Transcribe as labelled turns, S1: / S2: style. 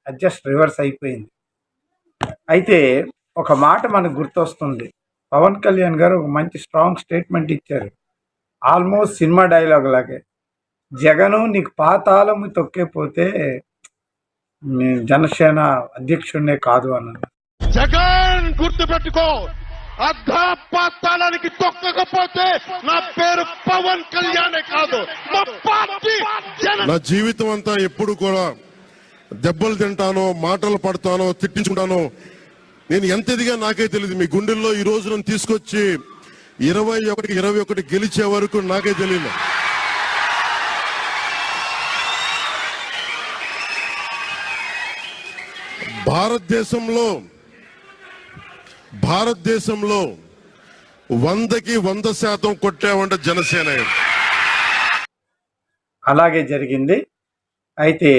S1: అది just reverse అయిపోయింది. అయితే ఒక మాట మనకు గుర్తొస్తుంది. పవన్ కళ్యాణ్ గారు ఒక మంచి స్ట్రాంగ్ స్టేట్మెంట్ ఇచ్చారు. ఆల్మోస్ట్ సినిమా డైలాగ్ లాగే. జగను నీకు పాతాళము తొక్కేపోతే జనసేన అధ్యక్షుడినే కాదు అన్నాడు.
S2: జగన్ గుర్తు పెట్టుకో, అర్ధపాతాళానికి తొక్కకపోతే నా పేరు పవన్ కళ్యాణే కాదు, మా పార్టీ.
S3: నా జీవితం అంతా ఎప్పుడు కూడా దెబ్బలు తింటానో, మాటలు పడతానో, తిట్టించుకుంటానో, నేను ఎంత ఎదిగా నాకే తెలియదు. మీ గుండెల్లో ఈ రోజు నన్ను తీసుకొచ్చి 21 గెలిచే వరకు నాకే తెలియదు. భారతదేశంలో 100కి 100% కొట్టామంటే జనసేన.
S1: అలాగే జరిగింది. అయితే